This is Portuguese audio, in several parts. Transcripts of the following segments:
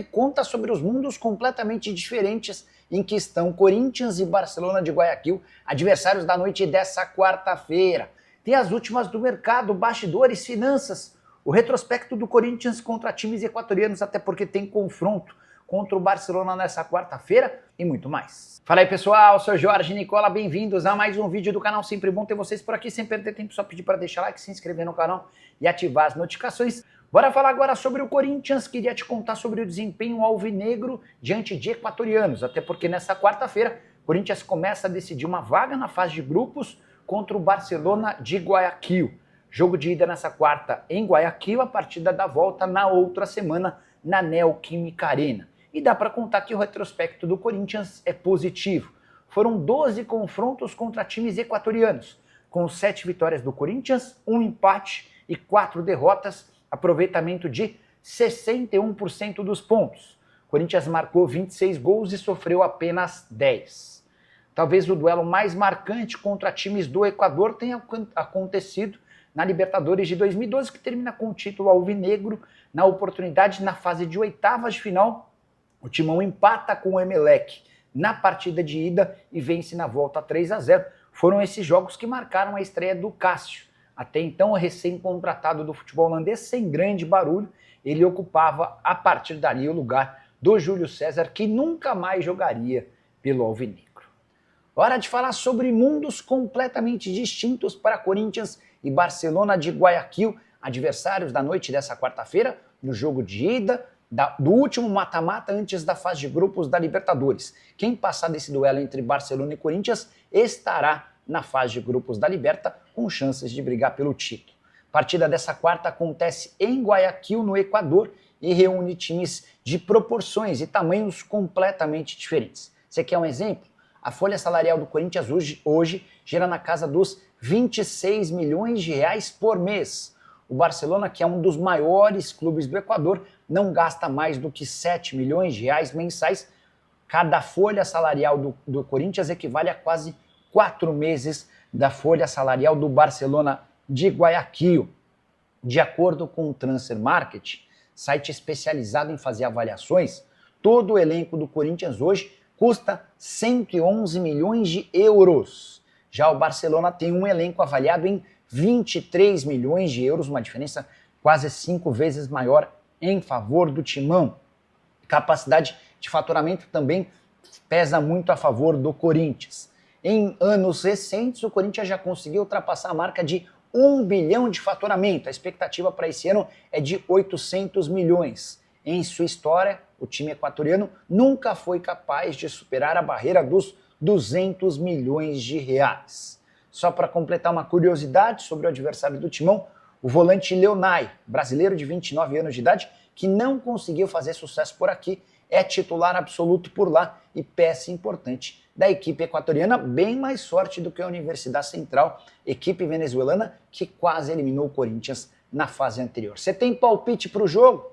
Conta sobre os mundos completamente diferentes em que estão Corinthians e Barcelona de Guayaquil, adversários da noite dessa quarta-feira. Tem as últimas do mercado, bastidores, finanças, o retrospecto do Corinthians contra times equatorianos, até porque tem confronto contra o Barcelona nessa quarta-feira e muito mais. Fala aí pessoal, eu sou Jorge Nicola, bem-vindos a mais um vídeo do canal. Sempre bom ter vocês por aqui, sem perder tempo, só pedir para deixar like, se inscrever no canal e ativar as notificações. Bora falar agora sobre o Corinthians. Queria te contar sobre o desempenho alvinegro diante de equatorianos, até porque nessa quarta-feira o Corinthians começa a decidir uma vaga na fase de grupos contra o Barcelona de Guayaquil. Jogo de ida nessa quarta em Guayaquil, a partida da volta na outra semana na Neoquímica Arena. E dá para contar que o retrospecto do Corinthians é positivo. Foram 12 confrontos contra times equatorianos, com 7 vitórias do Corinthians, 1 empate e 4 derrotas, aproveitamento de 61% dos pontos. O Corinthians marcou 26 gols e sofreu apenas 10. Talvez o duelo mais marcante contra times do Equador tenha acontecido na Libertadores de 2012, que termina com o título alvinegro. Na oportunidade, na fase de oitavas de final, o Timão empata com o Emelec na partida de ida e vence na volta 3-0. Foram esses jogos que marcaram a estreia do Cássio. Até então, recém-contratado do futebol holandês, sem grande barulho, ele ocupava a partir dali o lugar do Júlio César, que nunca mais jogaria pelo alvinegro. Hora de falar sobre mundos completamente distintos para Corinthians e Barcelona de Guayaquil, adversários da noite dessa quarta-feira, no jogo de ida do último mata-mata antes da fase de grupos da Libertadores. Quem passar desse duelo entre Barcelona e Corinthians estará na fase de grupos da Liberta, com chances de brigar pelo título. A partida dessa quarta acontece em Guayaquil, no Equador, e reúne times de proporções e tamanhos completamente diferentes. Você quer um exemplo? A folha salarial do Corinthians hoje gira na casa dos 26 milhões de reais por mês. O Barcelona, que é um dos maiores clubes do Equador, não gasta mais do que 7 milhões de reais mensais. Cada folha salarial do Corinthians equivale a quase 4 meses da folha salarial do Barcelona de Guayaquil. De acordo com o Transfer Market, site especializado em fazer avaliações, todo o elenco do Corinthians hoje custa 111 milhões de euros. Já o Barcelona tem um elenco avaliado em 23 milhões de euros, uma diferença quase 5 vezes maior em favor do Timão. Capacidade de faturamento também pesa muito a favor do Corinthians. Em anos recentes, o Corinthians já conseguiu ultrapassar a marca de 1 bilhão de faturamento. A expectativa para esse ano é de 800 milhões. Em sua história, o time equatoriano nunca foi capaz de superar a barreira dos 200 milhões de reais. Só para completar uma curiosidade sobre o adversário do Timão, o volante Leonay, brasileiro de 29 anos de idade, que não conseguiu fazer sucesso por aqui, é titular absoluto por lá e peça importante da equipe equatoriana, bem mais forte do que a Universidade Central, equipe venezuelana que quase eliminou o Corinthians na fase anterior. Você tem palpite para o jogo?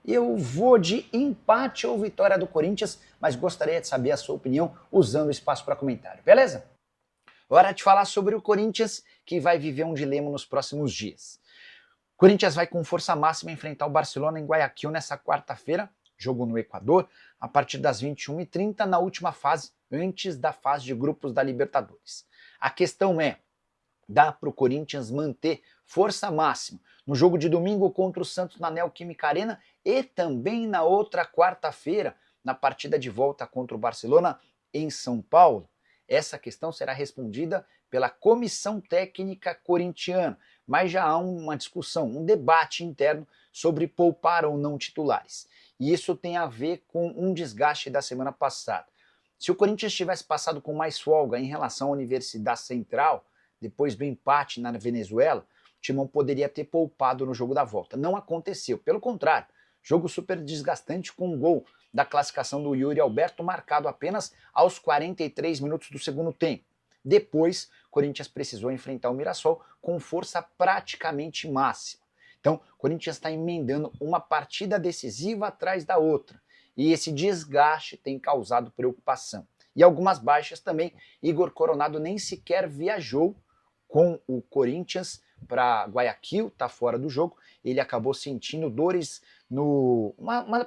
Eu vou de empate ou vitória do Corinthians, mas gostaria de saber a sua opinião usando o espaço para comentário, beleza? Hora de falar sobre o Corinthians, que vai viver um dilema nos próximos dias. O Corinthians vai com força máxima enfrentar o Barcelona em Guayaquil nessa quarta-feira, jogo no Equador, a partir das 21h30, na última fase, antes da fase de grupos da Libertadores. A questão é, dá para o Corinthians manter força máxima no jogo de domingo contra o Santos na Neoquímica Arena e também na outra quarta-feira, na partida de volta contra o Barcelona em São Paulo? Essa questão será respondida pela comissão técnica corintiana, mas já há uma discussão, um debate interno sobre poupar ou não titulares. E isso tem a ver com um desgaste da semana passada. Se o Corinthians tivesse passado com mais folga em relação à Universidade Central, depois do empate na Venezuela, o Timão poderia ter poupado no jogo da volta. Não aconteceu, pelo contrário, jogo super desgastante com um gol da classificação do Yuri Alberto marcado apenas aos 43 minutos do segundo tempo. Depois, o Corinthians precisou enfrentar o Mirassol com força praticamente máxima. Então, o Corinthians está emendando uma partida decisiva atrás da outra. E esse desgaste tem causado preocupação. E algumas baixas também. Igor Coronado nem sequer viajou com o Corinthians para Guayaquil, está fora do jogo. Ele acabou sentindo dores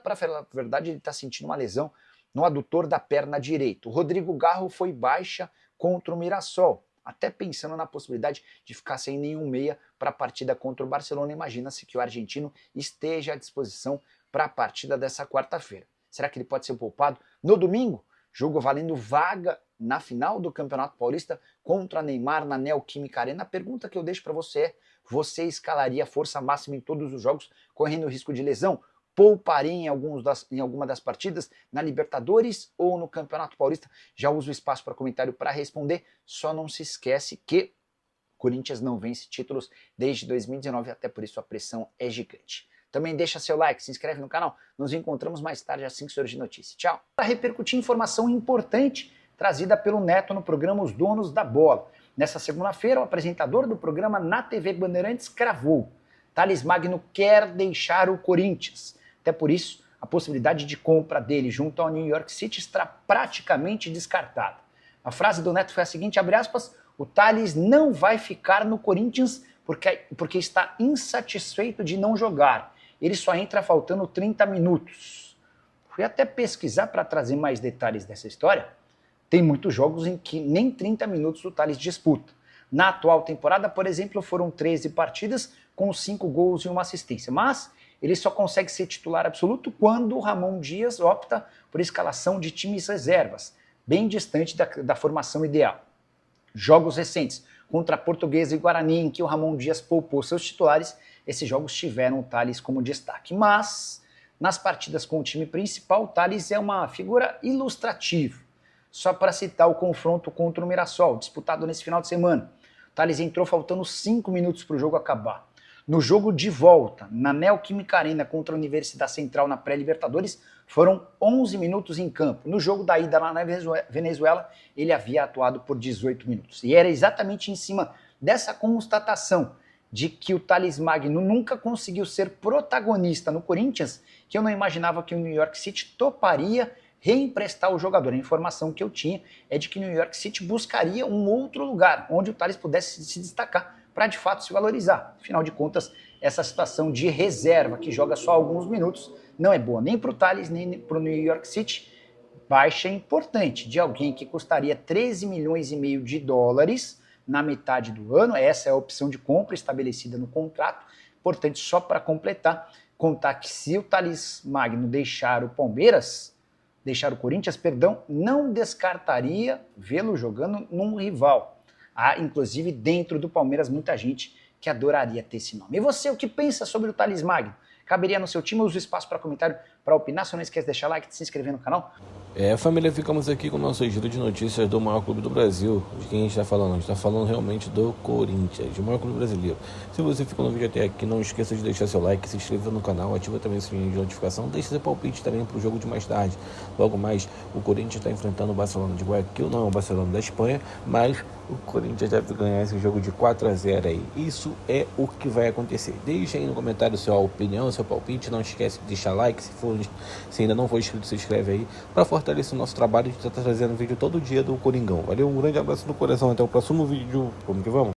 para falar a verdade, ele está sentindo uma lesão no adutor da perna direita. O Rodrigo Garro foi baixa contra o Mirassol, até pensando na possibilidade de ficar sem nenhum meia para a partida contra o Barcelona. Imagina-se que o argentino esteja à disposição para a partida dessa quarta-feira. Será que ele pode ser poupado no domingo? Jogo valendo vaga na final do Campeonato Paulista contra Neymar na Neoquímica Arena. A pergunta que eu deixo para você é: você escalaria a força máxima em todos os jogos, correndo o risco de lesão? Pouparia em alguma das partidas, na Libertadores ou no Campeonato Paulista? Já uso o espaço para comentário para responder. Só não se esquece que o Corinthians não vence títulos desde 2019, até por isso a pressão é gigante. Também deixa seu like, se inscreve no canal. Nos encontramos mais tarde assim que surgir notícia. Tchau! Para repercutir informação importante trazida pelo Neto no programa Os Donos da Bola. Nessa segunda-feira, o apresentador do programa na TV Bandeirantes cravou: Thales Magno quer deixar o Corinthians. Até por isso, a possibilidade de compra dele junto ao New York City está praticamente descartada. A frase do Neto foi a seguinte, abre aspas: o Thales não vai ficar no Corinthians porque está insatisfeito de não jogar. Ele só entra faltando 30 minutos. Fui até pesquisar para trazer mais detalhes dessa história. Tem muitos jogos em que nem 30 minutos o Thales disputa. Na atual temporada, por exemplo, foram 13 partidas com 5 gols e 1 assistência. Mas ele só consegue ser titular absoluto quando o Ramon Dias opta por escalação de times reservas, bem distante da formação ideal. Jogos recentes contra a Portuguesa e Guarani, em que o Ramon Dias poupou seus titulares, esses jogos tiveram o Thales como destaque. Mas, nas partidas com o time principal, o Thales é uma figura ilustrativa. Só para citar o confronto contra o Mirassol, disputado nesse final de semana. O Thales entrou faltando 5 minutos para o jogo acabar. No jogo de volta, na Neoquímica Arena contra a Universidade Central na pré-Libertadores, foram 11 minutos em campo. No jogo da ida lá na Venezuela, ele havia atuado por 18 minutos. E era exatamente em cima dessa constatação de que o Thales Magno nunca conseguiu ser protagonista no Corinthians, que eu não imaginava que o New York City toparia reemprestar o jogador. A informação que eu tinha é de que o New York City buscaria um outro lugar onde o Thales pudesse se destacar para de fato se valorizar. Afinal de contas, essa situação de reserva que joga só alguns minutos não é boa nem para o Thales nem para o New York City. Baixa importante de alguém que custaria 13 milhões e meio de dólares na metade do ano. Essa é a opção de compra estabelecida no contrato. Importante, só para completar, contar que se o Thales Magno deixar o Corinthians, não descartaria vê-lo jogando num rival. Há, inclusive, dentro do Palmeiras, muita gente que adoraria ter esse nome. E você, o que pensa sobre o Thales Magno? Caberia no seu time? Usa o espaço para comentário para opinar. Se não esquece de deixar like e de se inscrever no canal. Família, ficamos aqui com o nosso giro de notícias do maior clube do Brasil. De quem a gente está falando? A gente está falando realmente do Corinthians, do maior clube brasileiro. Se você ficou no vídeo até aqui, não esqueça de deixar seu like, se inscrever no canal, ativa também o sininho de notificação, deixa seu palpite também para o jogo de mais tarde. Logo mais, o Corinthians está enfrentando o Barcelona de Guayaquil, não é o Barcelona da Espanha, mas o Corinthians deve ganhar esse jogo de 4-0 aí. Isso é o que vai acontecer. Deixa aí no comentário sua opinião, seu palpite, não esquece de deixar like, se ainda não for inscrito, se inscreve aí, para fortalecer o nosso trabalho. A gente está trazendo vídeo todo dia do Coringão. Valeu, um grande abraço no coração, até o próximo vídeo. Vamos que vamos.